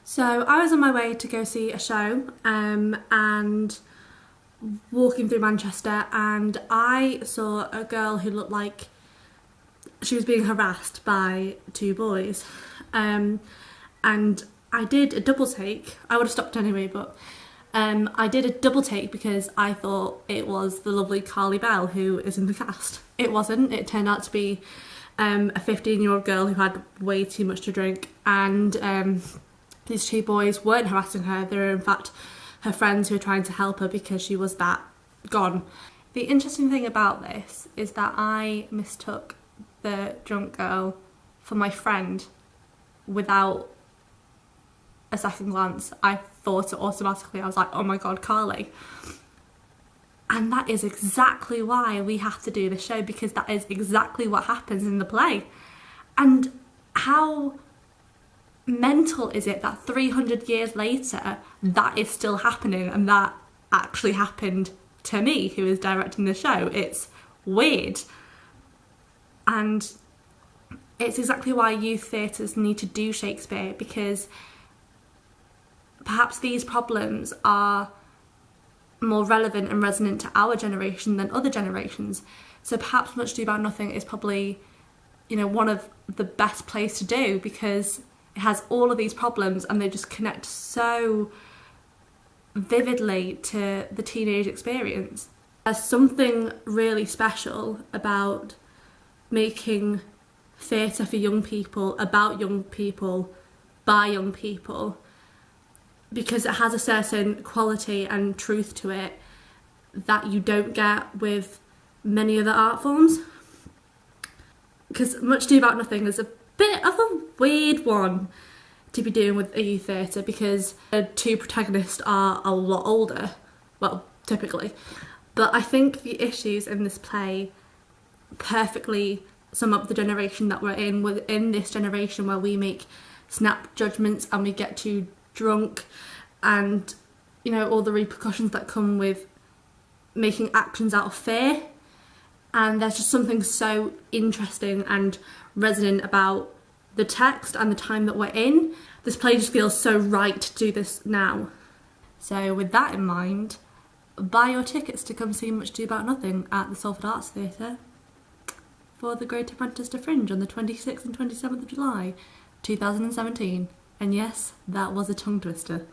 So I was on my way to go see a show and walking through Manchester, and I saw a girl who looked like she was being harassed by two boys. And I did a double take. I would have stopped anyway, but I did a double take because I thought it was the lovely Carly Bell who is in the cast. It wasn't. It turned out to be a 15-year-old girl who had way too much to drink, and these two boys weren't harassing her. They were in fact her friends who were trying to help her because she was that gone. The interesting thing about this is that I mistook the drunk girl for my friend without a second glance. I thought it automatically. I was like, oh my god, Carly. And that is exactly why we have to do the show, because that is exactly what happens in the play. And how mental is it that 300 years later that is still happening, and that actually happened to me, who is directing the show? It's weird. And it's exactly why youth theatres need to do Shakespeare, because perhaps these problems are more relevant and resonant to our generation than other generations. So perhaps Much Ado About Nothing is probably, one of the best plays to do, because it has all of these problems and they just connect so vividly to the teenage experience. There's something really special about making theatre for young people, about young people, by young people, because it has a certain quality and truth to it that you don't get with many other art forms. Because Much Ado About Nothing is a bit of a weird one to be doing with a youth theatre, because the two protagonists are a lot older, well, typically. But I think the issues in this play perfectly sum up the generation that we're in. We're in this generation where we make snap judgments and we get too drunk, and all the repercussions that come with making actions out of fear. And there's just something so interesting and resonant about the text and the time that we're in. This play just feels so right to do this now. So with that in mind, buy your tickets to come see Much Ado About Nothing at the Salford Arts Theatre for the Greater Manchester Fringe on the 26th and 27th of July 2017. And yes, that was a tongue twister.